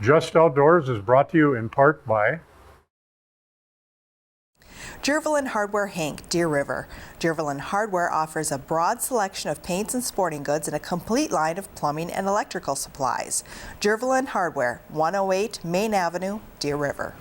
Just Outdoors is brought to you in part by Jervalin Hardware Hank, Deer River. Jervalin Hardware offers a broad selection of paints and sporting goods and a complete line of plumbing and electrical supplies. Jervalin Hardware, 108 Main Avenue, Deer River.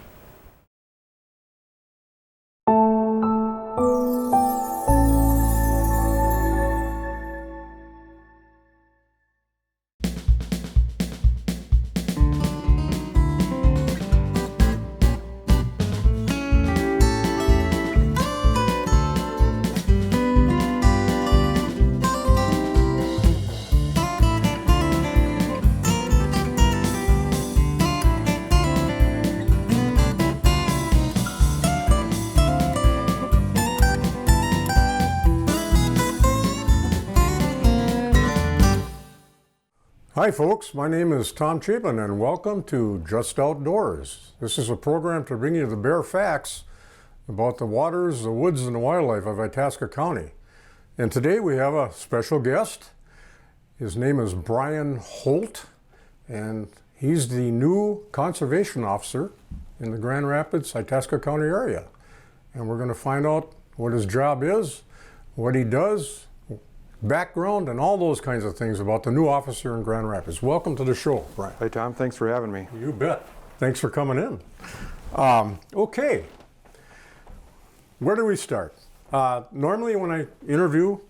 Hi folks, my name is Tom Chapin and welcome to Just Outdoors. This is a program to bring you the bare facts about the waters, the woods, and the wildlife of Itasca County. And today we have a special guest. His name is Brian Holt, and he's the new conservation officer in the Grand Rapids, Itasca County area. And we're going to find out what his job is, what he does, background, and all those kinds of things about the new officer in Grand Rapids. Welcome to the show, Brian. Hey Tom, thanks for having me. You bet. Thanks for coming in. Okay, where do we start? Normally when I interview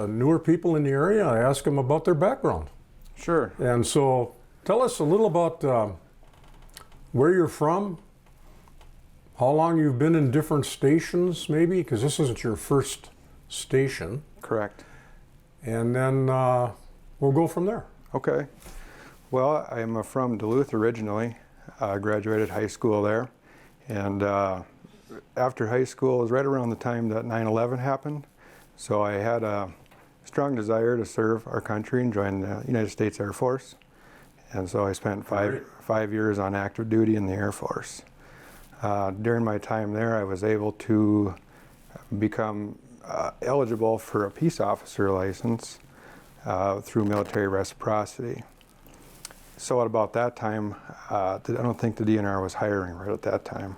newer people in the area, I ask them about their background. Sure. And so tell us a little about where you're from, how long you've been in different stations maybe, because this isn't your first station. Correct. And then we'll go from there. Okay. Well, I'm from Duluth originally. Graduated high school there. And after high school, it was right around the time that 9/11 happened. So I had a strong desire to serve our country and join the United States Air Force. And so I spent five years on active duty in the Air Force. During my time there, I was able to become eligible for a peace officer license through military reciprocity. So at about that time, I don't think the DNR was hiring right at that time.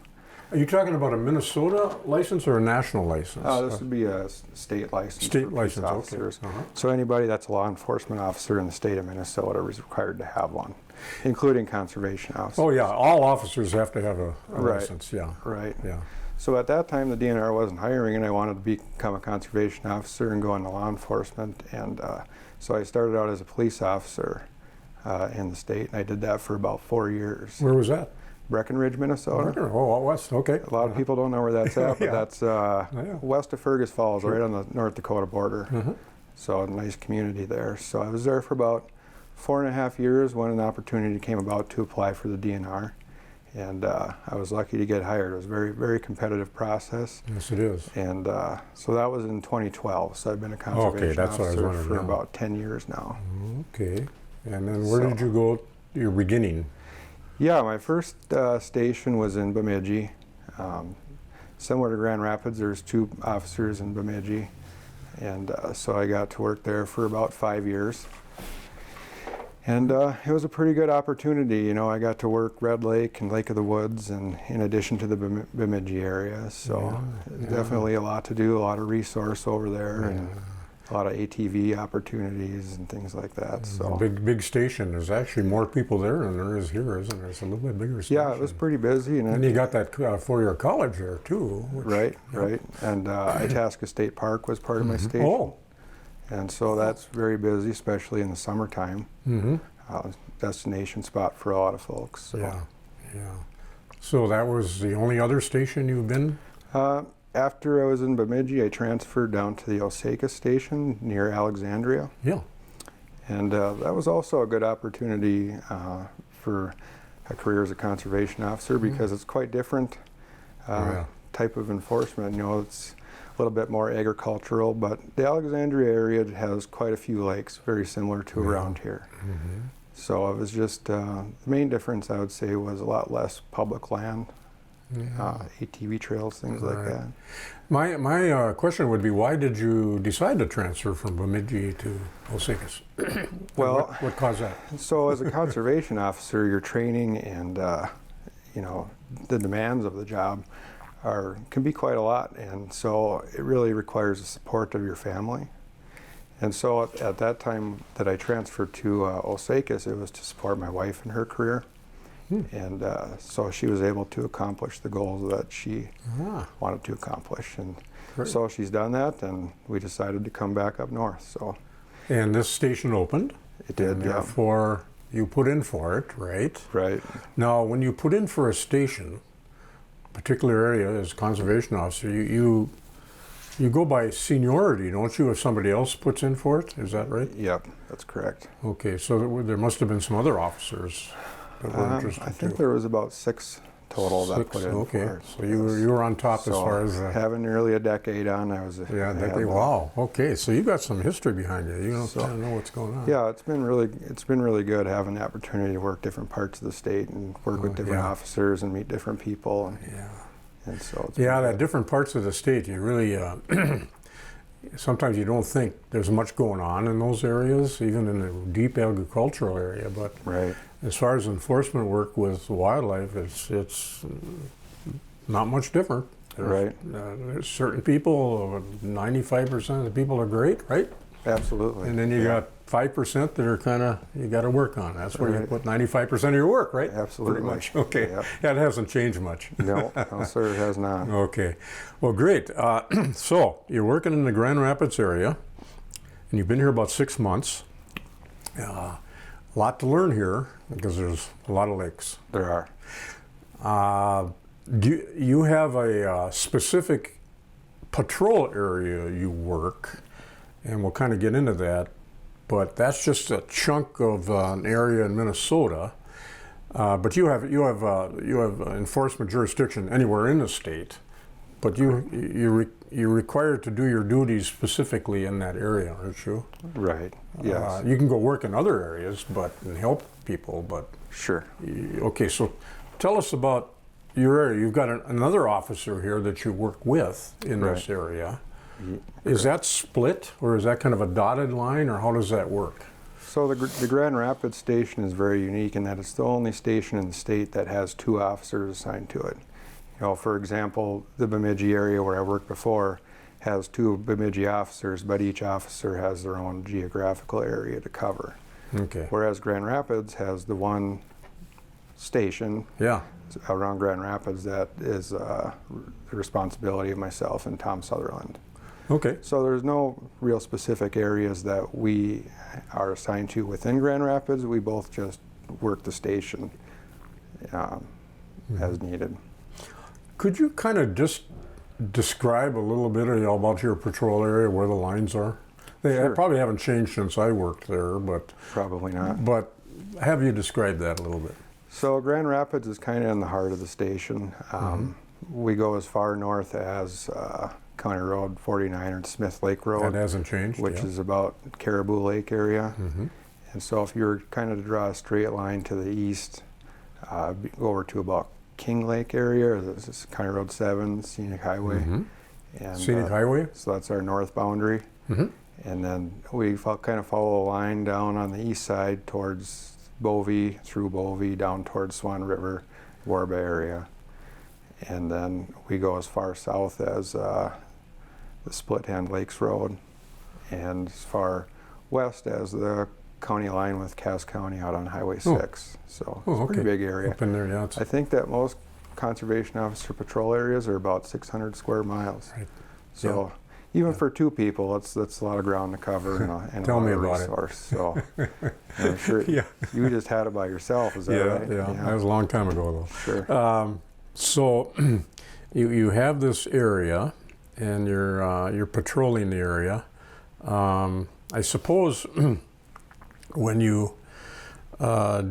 Are you talking about a Minnesota license or a national license? This would be a state license. State for license, police officers. okay. So anybody that's a law enforcement officer in the state of Minnesota is required to have one, including conservation officers. Oh yeah, all officers have to have a Right. license, yeah. Right. Yeah. So at that time, the DNR wasn't hiring, and I wanted to become a conservation officer and go into law enforcement. And so I started out as a police officer in the state, and I did that for about 4 years. Where was that? Breckenridge, Minnesota. Oh, out west, okay. A lot of people don't know where that's at, but Yeah. that's Yeah. west of Fergus Falls, Sure. right on the North Dakota border. Mhm. So a nice community there. So I was there for about 4.5 years when an opportunity came about to apply for the DNR. And I was lucky to get hired. It was a very, very competitive process. Yes, it is. And so that was in 2012. So I've been a conservation that's what I was officer wondering for now. about 10 years now. Okay. And then where So- did you go, your beginning? Yeah, my first station was in Bemidji. Similar to Grand Rapids, there's 2 officers in Bemidji. And so I got to work there for about 5 years. And it was a pretty good opportunity. You know, I got to work Red Lake and Lake of the Woods, and in addition to the Bemidji area. So definitely a lot to do, a lot of resource over there, and a lot of ATV opportunities and things like that. So Big station. There's actually more people there than there is here, isn't there? It's a little bit bigger station. yeah, it was pretty busy. And you got that 4-year college there too. Which, Right. And Itasca State Park was part of my station. Oh. And so that's very busy, especially in the summertime. Mm-hmm. Destination spot for a lot of folks. So. Yeah. So that was the only other station you've been? After I was in Bemidji, I transferred down to the Osaka station near Alexandria. Yeah. And that was also a good opportunity for a career as a conservation officer because it's quite different type of enforcement. You know, it's a little bit more agricultural, but the Alexandria area has quite a few lakes, very similar to around here. So it was just, the main difference I would say was a lot less public land ATV trails, things like that. My question would be, why did you decide to transfer from Bemidji to Josephus? Well, what caused that? So as a conservation officer, your training and the demands of the job can be quite a lot, and so it really requires the support of your family. And so at that time that I transferred to Osakis, it was to support my wife in her career. And so she was able to accomplish the goals that she wanted to accomplish. And so she's done that, and we decided to come back up north. So. And this station opened? It did, and therefore you put in for it, right? Right. Now, when you put in for a station, particular area as conservation officer, you go by seniority, don't you, if somebody else puts in for it? Is that right? Yep, that's correct. Okay, so there must have been some other officers that were interested I think too. there was about 6 total that put in okay. for it. So you were on top as far as... having nearly a decade on, I was... Yeah, a decade. Wow. Okay, so you got some history behind you. You kind of know what's going on. Yeah, it's been really good having the opportunity to work different parts of the state and work with different officers and meet different people. And so it's that different parts of the state, you really... sometimes you don't think there's much going on in those areas, even in the deep agricultural area, but as far as enforcement work with wildlife, it's not much different. There's certain people, 95% of the people are great, right? Absolutely. And then you got 5% that are kind of, you got to work on. That's where you put 95% of your work, right? Absolutely. Pretty much. Okay. It hasn't changed much. No, sir, it has not. Okay. Well, great. So you're working in the Grand Rapids area, and you've been here about 6 months. A lot to learn here because there's a lot of lakes. There are. Do you have a specific patrol area you work? And we'll kind of get into that, but that's just a chunk of an area in Minnesota. But you have enforcement jurisdiction anywhere in the state, but you're required to do your duties specifically in that area, aren't you? Right. Yes. You can go work in other areas, and help people, but sure. Okay, so tell us about your area. You've got another officer here that you work with in this area. Is that split, or is that kind of a dotted line, or how does that work? So the Grand Rapids station is very unique in that it's the only station in the state that has 2 officers assigned to it. For example, the Bemidji area where I worked before has 2 Bemidji officers, but each officer has their own geographical area to cover. Okay. Whereas Grand Rapids has the one station around Grand Rapids that is the responsibility of myself and Tom Sutherland. Okay. So there's no real specific areas that we are assigned to within Grand Rapids. We both just work the station as needed. Could you kind of just describe a little bit about your patrol area, where the lines are? They probably haven't changed since I worked there, but... Probably not. But have you described that a little bit? So Grand Rapids is kind of in the heart of the station. We go as far north as County Road 49 or Smith Lake Road. That hasn't changed, which is about Caribou Lake area. And so if you were kind of to draw a straight line to the east, go over to about King Lake area, or this is County Road 7, Scenic Highway. And, Scenic Highway? So that's our north boundary. And then we kind of follow a line down on the east side towards Bovey, through Bovey, down towards Swan River, Warba area. And then we go as far south as the Split Hand Lakes Road, and as far west as the county line with Cass County out on Highway 6. So it's a pretty big area. Up in there, I think that most conservation officer patrol areas are about 600 square miles. Right. So even for 2 people, that's a lot of ground to cover and Tell a lot me of about resource. So I'm sure you just had it by yourself, is that right? Yeah, that was a long time ago though. Sure. So you have this area, and you're patrolling the area. I suppose when you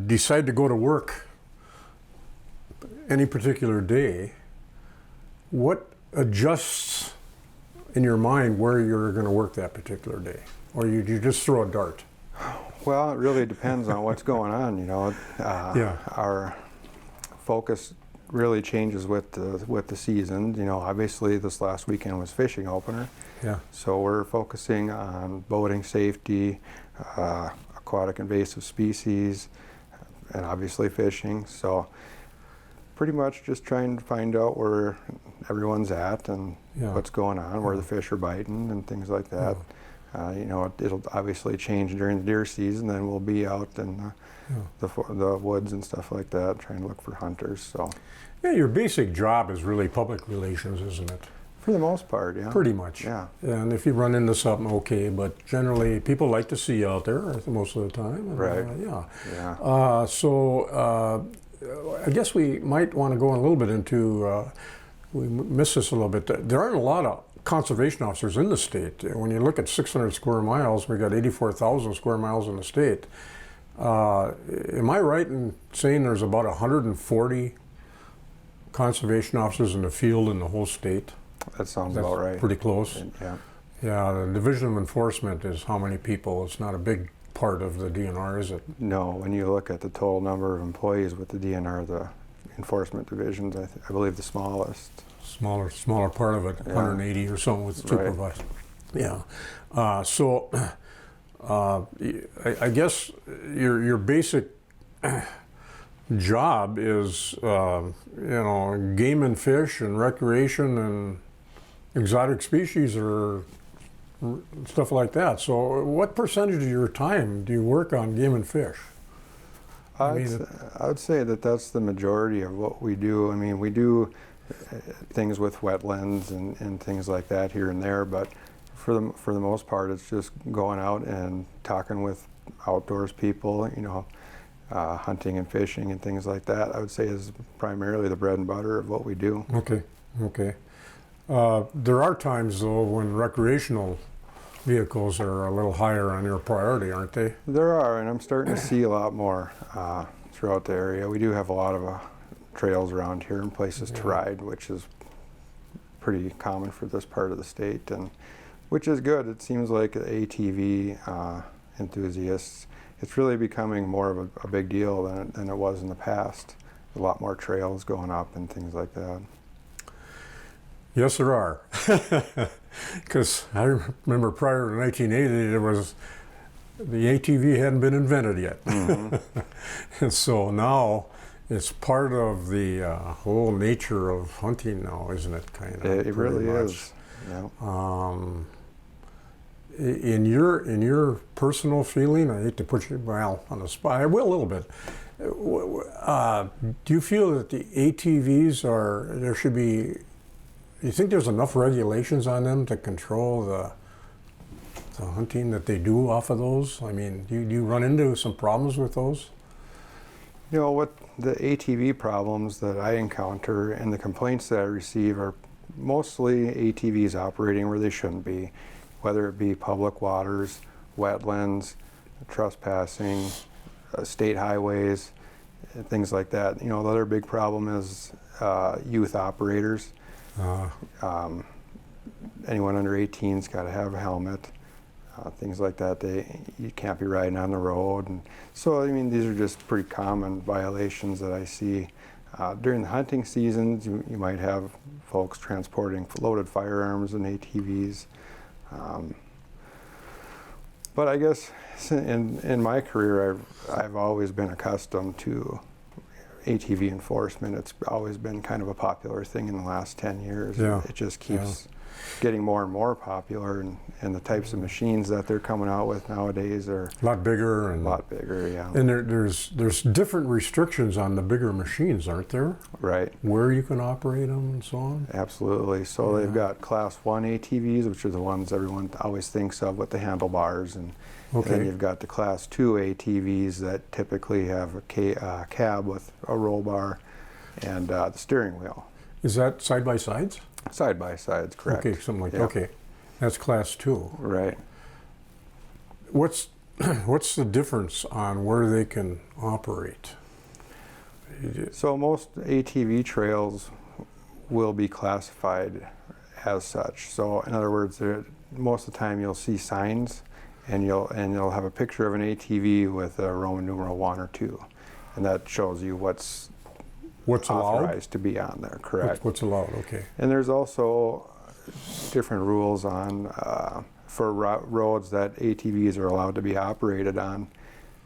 decide to go to work any particular day, what adjusts in your mind where you're going to work that particular day? Or you just throw a dart? Well, it really depends on what's going on, Our focus really changes with the season. You know, obviously this last weekend was fishing opener. Yeah. So we're focusing on boating safety, aquatic invasive species, and obviously fishing. So pretty much just trying to find out where everyone's at and Yeah. what's going on, where the fish are biting and things like that. You know, it'll obviously change during the deer season. Then we'll be out in the woods and stuff like that, trying to look for hunters. So Yeah, your basic job is really public relations, isn't it? for the most part, yeah. Pretty much. Yeah. And if you run into something, okay, but generally people like to see you out there most of the time. And, Right. Yeah. Yeah. I guess we might want to go a little bit into, we missed this a little bit. There aren't a lot of conservation officers in the state. When you look at 600 square miles, we got 84,000 square miles in the state. Am I right in saying there's about 140 conservation officers in the field in the whole state? That sounds That's about right. pretty close. Yeah. Yeah, the Division of Enforcement is how many people? It's not a big part of the DNR, is it? No, when you look at the total number of employees with the DNR, the enforcement divisions, I believe the smallest. Smaller part of it, Yeah. 180 or something with Right. supervised. Yeah. I guess your basic job is, game and fish and recreation and exotic species or stuff like that. So what percentage of your time do you work on game and fish? I would say that that's the majority of what we do. I mean, we do things with wetlands and things like that here and there, but for the most part, it's just going out and talking with outdoors people, hunting and fishing and things like that. I would say is primarily the bread and butter of what we do. Okay. There are times, though, when recreational vehicles are a little higher on your priority, aren't they? There are, and I'm starting to see a lot more throughout the area. We do have a lot of trails around here and places to ride, which is pretty common for this part of the state, and which is good. It seems like ATV enthusiasts, it's really becoming more of a big deal than it was in the past. A lot more trails going up and things like that. Yes, there are. Because I remember prior to 1980, the ATV hadn't been invented yet. Mm-hmm. And so now it's part of the whole nature of hunting now, isn't it? Kind of. It really is. Yeah. In your personal feeling, I hate to put you on the spot. I will a little bit. Do you feel that the ATVs do you think there's enough regulations on them to control the hunting that they do off of those? I mean, do you run into some problems with those? What the ATV problems that I encounter and the complaints that I receive are mostly ATVs operating where they shouldn't be, whether it be public waters, wetlands, trespassing, state highways, and things like that. The other big problem is youth operators. Anyone under 18's got to have a helmet, things like that. You can't be riding on the road, and so these are just pretty common violations that I see. During the hunting seasons, you might have folks transporting loaded firearms and ATVs. But I guess in my career, I've always been accustomed to ATV enforcement. It's always been kind of a popular thing in the last 10 years. Yeah. It just keeps getting more and more popular, and the types of machines that they're coming out with nowadays are A lot bigger, yeah. And there's different restrictions on the bigger machines, aren't there? Right. Where you can operate them and so on. Absolutely. So they've got Class 1 ATVs, which are the ones everyone always thinks of with the handlebars, and then you've got the Class 2 ATVs that typically have a cab with a roll bar and the steering wheel. Is that side by sides? Side by sides, correct. Okay, something like that. Yeah. Okay, that's Class 2. Right. What's the difference on where they can operate? So most ATV trails will be classified as such. So in other words, most of the time you'll see signs, and you'll have a picture of an ATV with a Roman numeral 1 or 2, and that shows you what's What's allowed? authorized to be on there, correct. What's allowed, okay. And there's also different rules on for roads that ATVs are allowed to be operated on.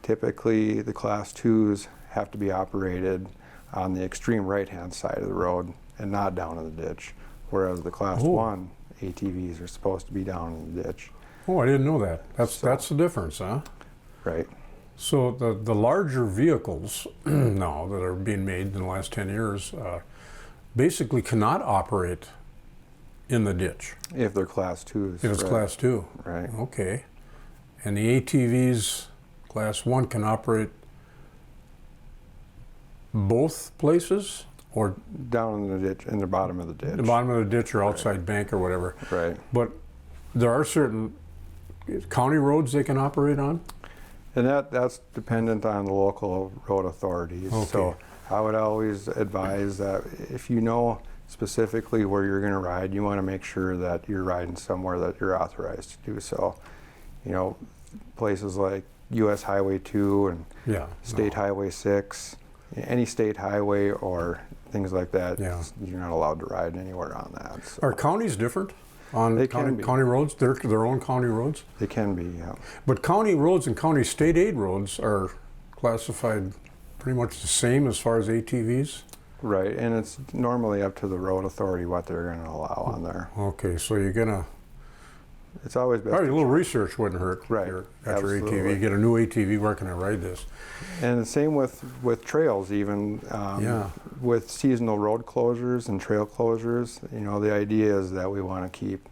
Typically, the Class 2s have to be operated on the extreme right-hand side of the road and not down in the ditch, whereas the Class 1 ATVs are supposed to be down in the ditch. Oh, I didn't know that. That's the difference, huh? Right. So the larger vehicles now that are being made in the last 10 years basically cannot operate in the ditch. If they're Class 2s. If it's right. Class 2. Right. Okay. And the ATVs, Class 1, can operate both places? Or Down in the ditch, in the bottom of the ditch. the bottom of the ditch or outside bank or whatever. Right. But there are certain county roads they can operate on? And that's dependent on the local road authorities. Okay. So I would always advise that if you know specifically where you're going to ride, you want to make sure that you're riding somewhere that you're authorized to do so. You know, places like US Highway 2 and State Highway 6, any state highway or things like that, you're not allowed to ride anywhere on that. So. Are counties different on They county, can be. county roads? They're their own county roads? They can be, yeah. But county roads and county state aid roads are classified pretty much the same as far as ATVs? Right, and it's normally up to the road authority what they're going to allow on there. Okay, so you're gonna, It's always best probably to a little research wouldn't hurt. Right, Got your ATV, absolutely. you get a new ATV, where can I ride this? And the same with trails even. With seasonal road closures and trail closures, you know, the idea is that we want to keep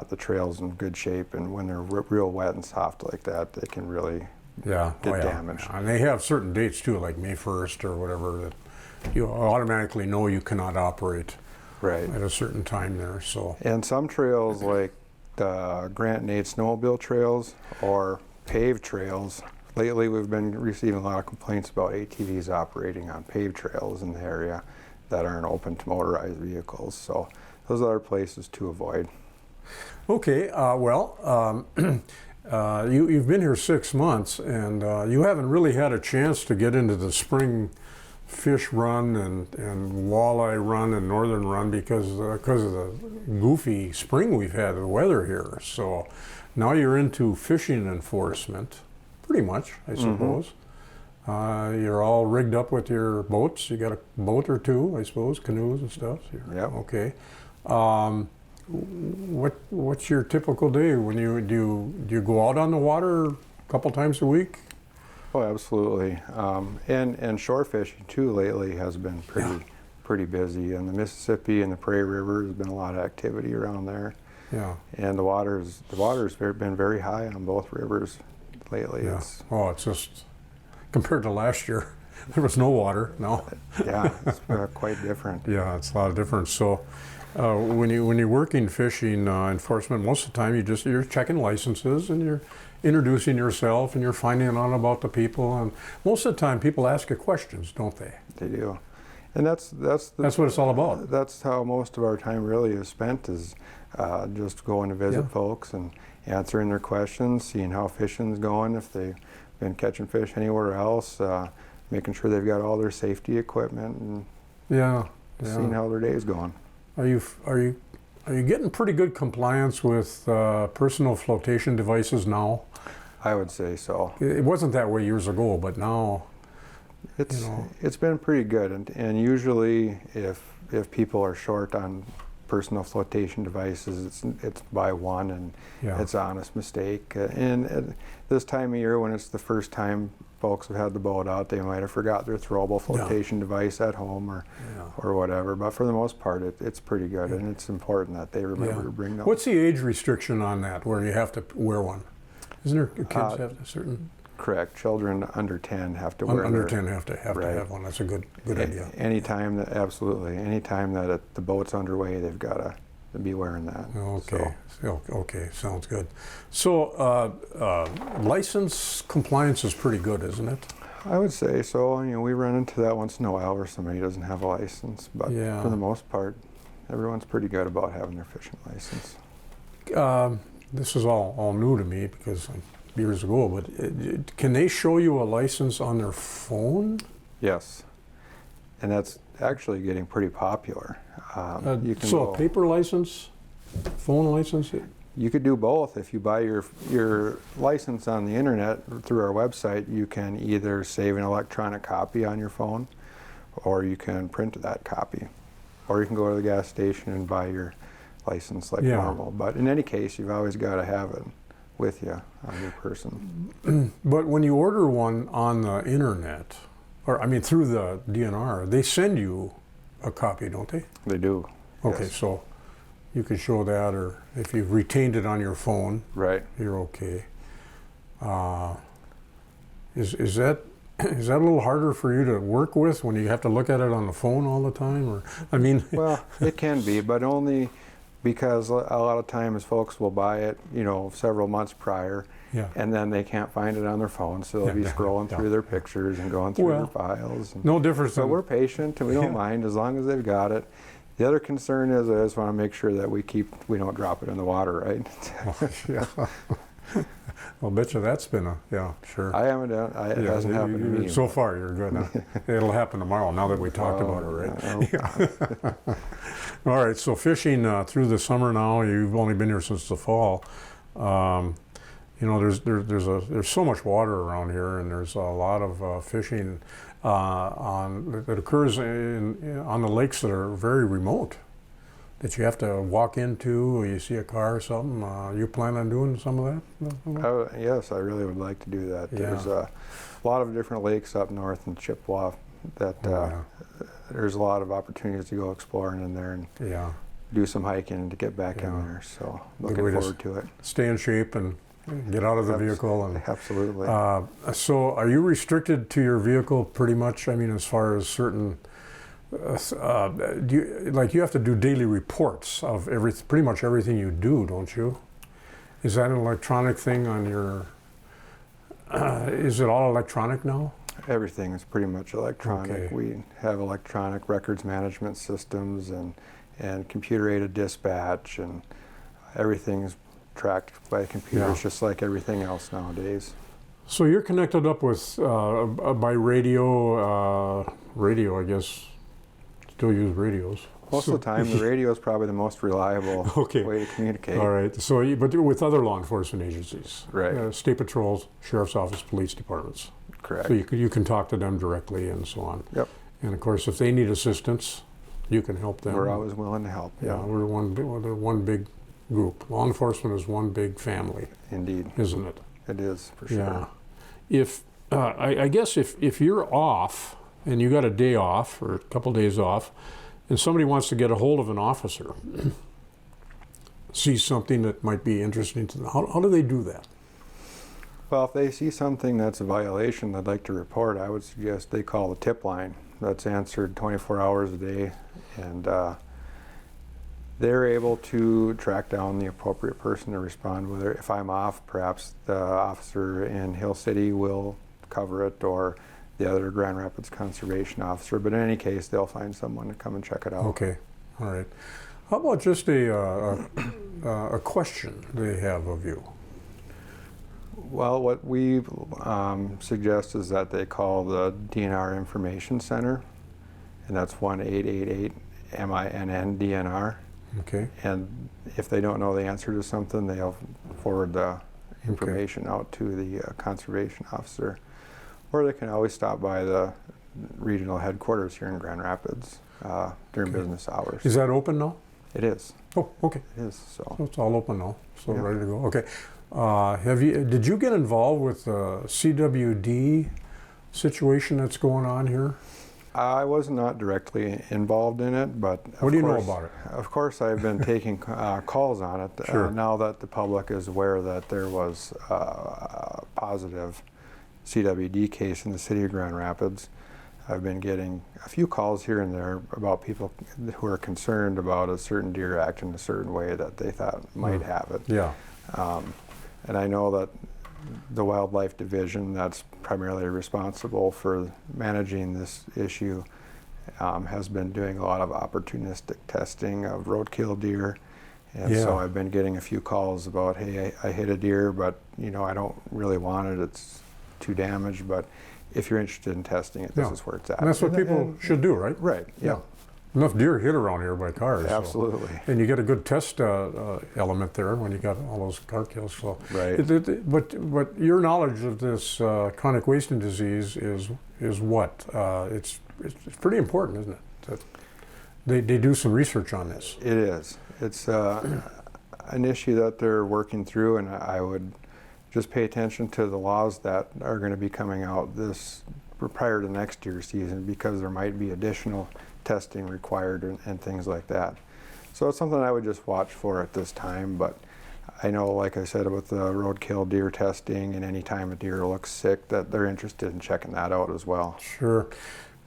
the trails in good shape, and when they're real wet and soft like that, they can really get damaged. And they have certain dates too, like May 1st or whatever, that you automatically know you cannot operate Right. at a certain time there, so. And some trails like the Grant and Nate snowmobile trails or paved trails, lately we've been receiving a lot of complaints about ATVs operating on paved trails in the area that aren't open to motorized vehicles. So those are places to avoid. Okay, you've been here 6 months, and you haven't really had a chance to get into the spring fish run and walleye run and northern run because of the goofy spring we've had, the weather here. So now you're into fishing enforcement, pretty much, I suppose. You're all rigged up with your boats. You got a boat or two, I suppose, canoes and stuff. Yeah. Okay. What's your typical day when do you go out on the water a couple times a week? Oh, absolutely. And shore fishing too lately has been pretty busy. And the Mississippi and the Prairie River has been a lot of activity around there. Yeah. And the water's been very high on both rivers lately. Yeah. It's just compared to last year, there was no water. No. Yeah, it's quite different. Yeah, it's a lot of difference. So when you're working fishing enforcement, most of the time you're checking licenses and you're introducing yourself and you're finding out about the people, and most of the time people ask you questions, don't they? They do. And that's what it's all about. That's how most of our time really is spent, is just going to visit folks and answering their questions, seeing how fishing's going, if they've been catching fish anywhere else, making sure they've got all their safety equipment, and seeing how their day's going. Are you getting pretty good compliance with personal flotation devices now? I would say so. It wasn't that way years ago, but now it's been pretty good, and usually if people are short on personal flotation devices, it's by one, and it's an honest mistake. And at this time of year, when it's the first time folks have had the boat out, they might have forgot their throwable flotation device at home or whatever. But for the most part, it's pretty good, and it's important that they remember to bring those. What's the age restriction on that, where you have to wear one? Isn't there kids have a certain? Correct. Children under 10 have to wear. Under 10 have to have one. That's a good idea. Anytime that the boat's underway, they've got to be wearing that. Okay. Okay. Sounds good. So license compliance is pretty good, isn't it? I would say so. We run into that once in a while where somebody doesn't have a license, but for the most part, everyone's pretty good about having their fishing license. This is all new to me because years ago, but can they show you a license on their phone? Yes. And that's actually getting pretty popular. You can So go- a paper license, phone license? You could do both. If you buy your license on the internet through our website, you can either save an electronic copy on your phone, or you can print that copy. Or you can go to the gas station and buy your license like normal. But in any case, you've always got to have it with you on your person. But when you order one on the internet, or I mean through the DNR, they send you a copy, don't they? They do. Okay, yes. so you can show that, or if you've retained it on your phone, Right. you're okay. Is that a little harder for you to work with when you have to look at it on the phone all the time? Or I mean, Well, it can be, but only because a lot of times folks will buy it, several months prior, yeah. and then they can't find it on their phone, so they'll Yeah, be yeah, scrolling yeah. through their pictures and going through Well, their files. And, No difference. but than, we're patient and we don't Yeah. mind as long as they've got it. The other concern is I just want to make sure that we don't drop it in the water, right? yeah. I'll bet you that's been sure. I haven't done. It hasn't happened to me. So far, you're good. Huh? It'll happen tomorrow. Now that we talked about it, right? Yeah. All right. So fishing through the summer now. You've only been here since the fall. There's so much water around here, and there's a lot of fishing that occurs on the lakes that are very remote, that you have to walk into, or you see a car or something. You plan on doing some of that? Yes, I really would like to do that. Yeah. There's a lot of different lakes up north in Chippewa that there's a lot of opportunities to go exploring in there and Yeah. do some hiking and to get back Yeah. in there. So Good looking way to forward to it. Stay in shape and get out of the vehicle. And Absolutely. so, are you restricted to your vehicle pretty much? I mean, as far as certain, you have to do daily reports of pretty much everything you do, don't you? Is that an electronic thing on your? Is it all electronic now? Everything is pretty much electronic. Okay. We have electronic records management systems and computer-aided dispatch, and everything's tracked by computers, Yeah. just like everything else nowadays. So you're connected up with by radio. Radio, I guess. Still use radios. Most of the time, the radio is probably the most reliable Okay. way to communicate. All right. So, but with other law enforcement agencies, Right. State patrols, sheriff's office, police departments. Correct. So you can talk to them directly and so on. Yep. And of course, if they need assistance, you can help them. We're always willing to help. Yeah, we're one big group. Law enforcement is one big family, Indeed. isn't it? It is, for sure. Yeah. If I guess if you're off and you got a day off or a couple days off, and somebody wants to get a hold of an officer, sees something that might be interesting to them, how do they do that? Well, if they see something that's a violation they'd like to report, I would suggest they call the tip line. That's answered 24 hours a day, and they're able to track down the appropriate person to respond. Whether if I'm off, perhaps the officer in Hill City will cover it, or the other Grand Rapids conservation officer. But in any case, they'll find someone to come and check it out. Okay, all right. How about just a question they have of you? Well, what we suggest is that they call the DNR Information Center, and that's 1-888-MINN-DNR. Okay. And if they don't know the answer to something, they'll forward the information out to the conservation officer. Or they can always stop by the regional headquarters here in Grand Rapids during business hours. Is that open now? It is. Oh, okay. It is. So So it's all open now. So Yeah. ready to go. Okay. Did you get involved with the CWD situation that's going on here? I was not directly involved in it, but What do you know about it? Of course, I've been taking calls on it. Sure. Now that the public is aware that there was a positive CWD case in the city of Grand Rapids, I've been getting a few calls here and there about people who are concerned about a certain deer acting a certain way that they thought might have it. Yeah. And I know that the Wildlife Division, that's primarily responsible for managing this issue, has been doing a lot of opportunistic testing of roadkill deer. And so Yeah. I've been getting a few calls about, hey, I hit a deer, but I don't really want it. It's too damaged. But if you're interested in testing it, this is where it's at. And that's what people should do, right? Right, yeah. Enough deer hit around here by cars. Absolutely. So. And you get a good test element there when you got all those car kills. So. Right. But your knowledge of this chronic wasting disease is what? It's pretty important, isn't it? That they do some research on this. It is. It's an issue that they're working through, and I would just pay attention to the laws that are going to be coming out prior to next year's season, because there might be additional testing required and things like that. So it's something I would just watch for at this time, but I know, like I said, with the roadkill deer testing, and any time a deer looks sick, that they're interested in checking that out as well. Sure.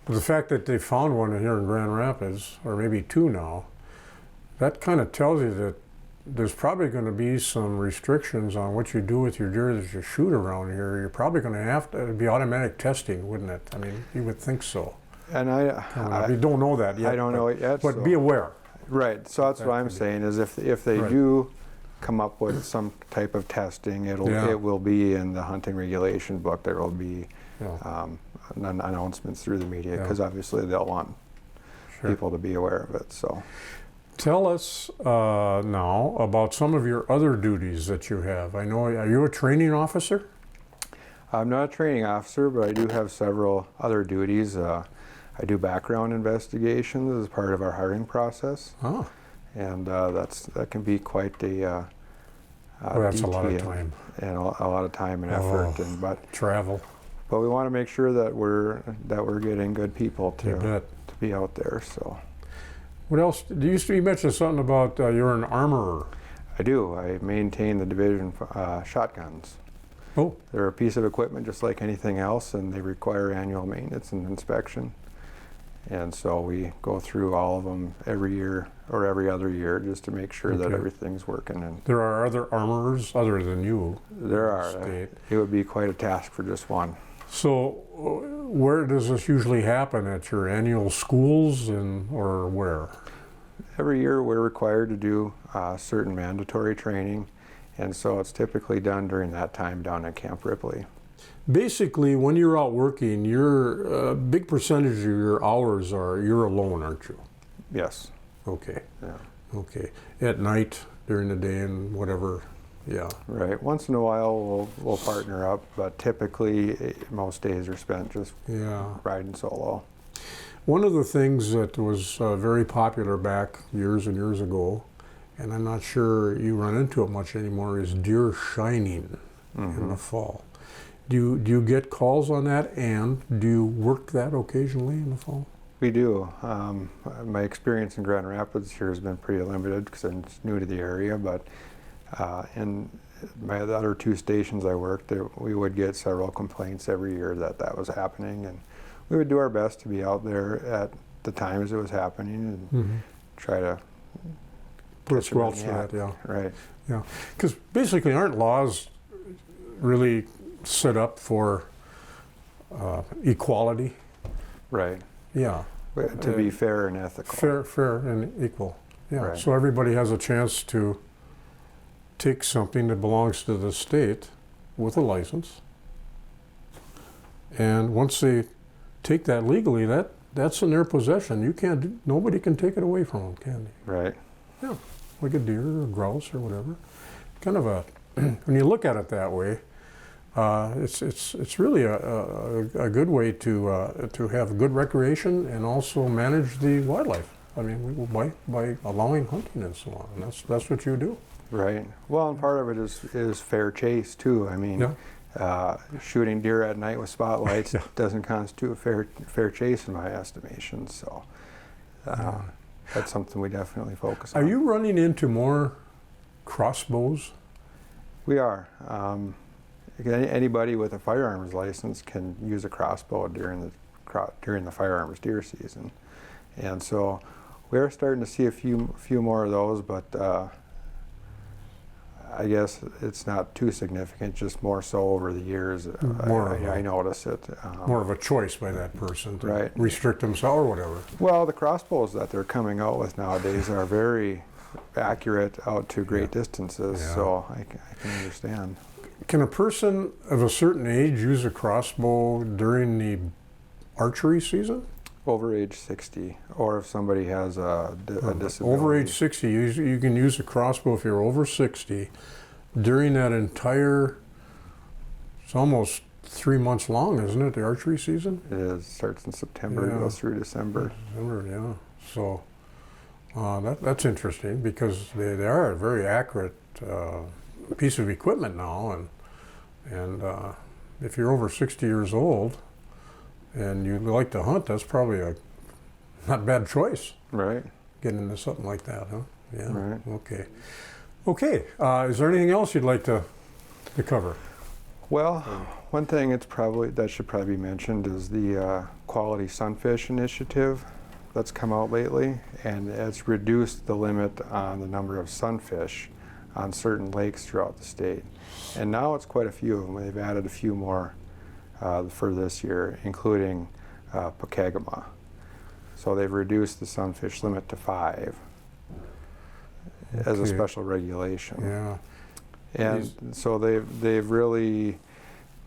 But the fact that they found one here in Grand Rapids, or maybe two now, that kind of tells you that there's probably going to be some restrictions on what you do with your deer that you shoot around here. You're probably going to have to be automatic testing, wouldn't it? I mean, you would think so. And we don't know that yet. I don't know it yet. But so. be aware. Right. So that's what I'm saying is if they do come up with some type of testing, it will be in the hunting regulation book. There will be announcements through the media, because obviously they'll want people to be aware of it. So. Tell us now about some of your other duties that you have. I know, are you a training officer? I'm not a training officer, but I do have several other duties. I do background investigations as part of our hiring process. Oh. And that can be quite a that's a lot of time. And a lot of time and effort. But travel. But we want to make sure that we're getting good people to be out there. So. What else? You mentioned something about you're an armorer. I do. I maintain the division shotguns. Oh. They're a piece of equipment just like anything else, and they require annual maintenance and inspection. And so we go through all of them every year or every other year just to make sure that everything's working. And there are other armorers other than you. There are. It would be quite a task for just one. So where does this usually happen? At your annual schools or where? Every year we're required to do certain mandatory training, and so it's typically done during that time down at Camp Ripley. Basically, when you're out working, a big percentage of your hours you're alone, aren't you? Yes. Okay. Yeah. Okay. At night, during the day, and whatever. Yeah. Right. Once in a while, we'll partner up, but typically most days are spent just riding solo. One of the things that was very popular back years and years ago, and I'm not sure you run into it much anymore, is deer shining in the fall. Do you get calls on that, and do you work that occasionally in the fall? We do. My experience in Grand Rapids here has been pretty limited because I'm new to the area, but in my other two stations I worked, we would get several complaints every year that was happening, and we would do our best to be out there at the times it was happening and try to put a squelch to that. Yeah. Right. Yeah. Because basically, aren't laws really set up for equality? Right. Yeah. To be fair and ethical. Fair and equal. Yeah. Right. So everybody has a chance to take something that belongs to the state with a license, and once they take that legally, that's in their possession. Nobody can take it away from them, can they? Right. Yeah. Like a deer or a grouse or whatever. Kind of when you look at it that way, it's really a good way to have good recreation and also manage the wildlife. I mean, by allowing hunting and so on. And that's what you do. Right. Well, and part of it is fair chase too. I mean, shooting deer at night with spotlights doesn't constitute a fair chase in my estimation. So that's something we definitely focus on. Are you running into more crossbows? We are. Anybody with a firearms license can use a crossbow during the firearms deer season, and so we are starting to see a few more of those, but I guess it's not too significant. Just more so over the years. I notice it. More of a choice by that person to right. restrict themselves or whatever. Well, the crossbows that they're coming out with nowadays are very accurate out to great distances, so I can understand. Can a person of a certain age use a crossbow during the archery season? Over age 60, or if somebody has a disability. Over age 60, you can use a crossbow if you're over 60 during that entire, it's almost 3 months long, isn't it, the archery season? It is. Starts in September, Yeah. goes through December. December, yeah. So that's interesting because they are a very accurate piece of equipment now, and if you're over 60 years old and you like to hunt, that's probably a not bad choice. Right. Getting into something like that, huh? Yeah. Right. Okay. Okay. Is there anything else you'd like to cover? Well, one thing that should probably be mentioned is the Quality Sunfish initiative that's come out lately, and it's reduced the limit on the number of sunfish on certain lakes throughout the state. And now it's quite a few of them. They've added a few more for this year, including Pokegama. So they've reduced the sunfish limit to 5 as a Okay. special regulation. Yeah. And so they've really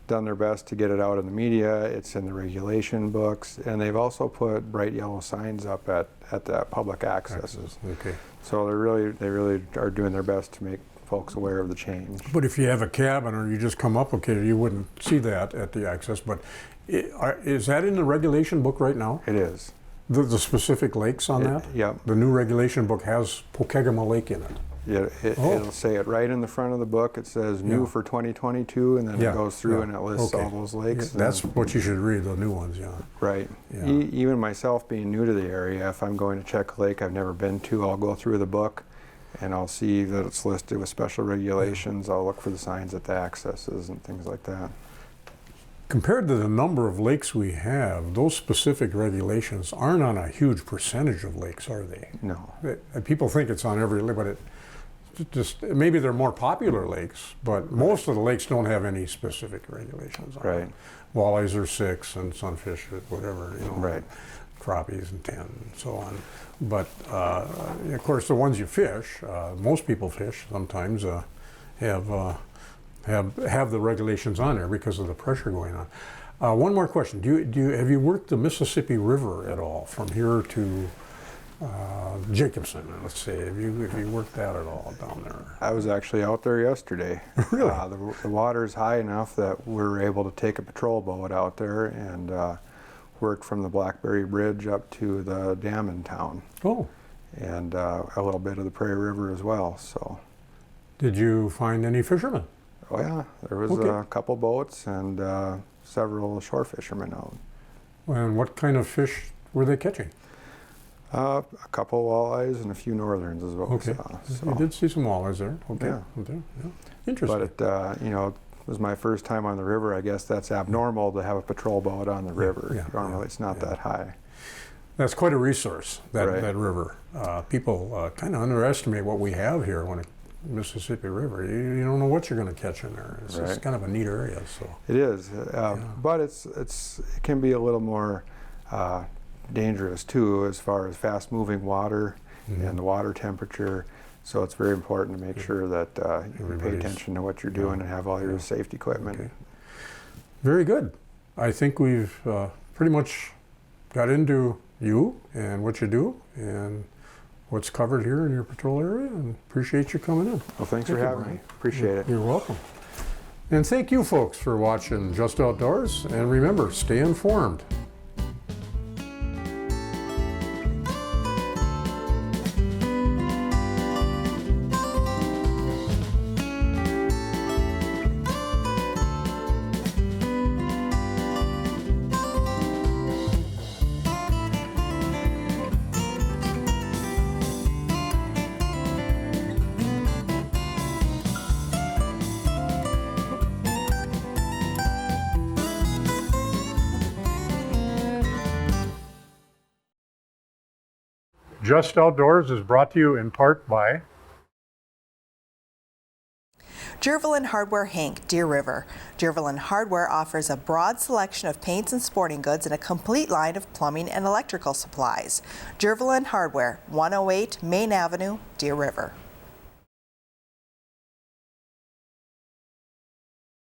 done their best to get it out in the media. It's in the regulation books, and they've also put bright yellow signs up at the public accesses. Okay. So they really are doing their best to make folks aware of the change. But if you have a cabin or you just come up, okay, you wouldn't see that at the access. But is that in the regulation book right now? It is. The specific lakes on that? Yep. The new regulation book has Pokegama Lake in it. Yeah, it'll say it right in the front of the book. It says new for 2022, and then Yeah, it goes through yeah. and it lists Okay. all those lakes. Yeah, that's what you should read, the new ones, yeah. Right. Yeah. Even myself being new to the area, if I'm going to check a lake I've never been to, I'll go through the book and I'll see that it's listed with special regulations. I'll look for the signs at the accesses and things like that. Compared to the number of lakes we have, those specific regulations aren't on a huge percentage of lakes, are they? No. People think it's on every lake, but maybe they're more popular lakes, but most of the lakes don't have any specific regulations on Right. them. Walleyes are 6 and sunfish are whatever, Right. crappies and 10 and so on. But of course, the ones you fish, most people fish sometimes have the regulations on there because of the pressure going on. One more question: have you worked the Mississippi River at all from here to Jacobson? Let's say, have you worked that at all down there? I was actually out there yesterday. Really? The water's high enough that we were able to take a patrol boat out there and worked from the Blackberry Bridge up to the dam in town, Oh, and a little bit of the Prairie River as well. So, did you find any fishermen? oh yeah, there was Okay. a couple boats and several shore fishermen out. And what kind of fish were they catching? A couple walleyes and a few northerns as well. Okay, you did see some walleyes there. Okay, Yeah. okay, yeah. Interesting. But it was my first time on the river. I guess that's abnormal to have a patrol boat on the river. yeah, Normally it's not that high. That's quite a resource, that Right. river. People kind of underestimate what we have here when Mississippi River. You don't know what you're going to catch in there. It's Right. kind of a neat area. So It is, but it can be a little more dangerous too, as far as fast-moving water and the water temperature. So it's very important to make sure that you pay Everybody's- attention to what you're doing and have all your safety equipment. Okay. Very good. I think we've pretty much got into you and what you do and what's covered here in your patrol area, and appreciate you coming in. Well, thanks for Thank you, having Brian. me. Appreciate it. You're welcome. And thank you folks for watching Just Outdoors, and remember, stay informed. Just Outdoors is brought to you in part by Jervelin Hardware Hank, Deer River. Jervelin Hardware offers a broad selection of paints and sporting goods and a complete line of plumbing and electrical supplies. Jervelin Hardware, 108 Main Avenue, Deer River.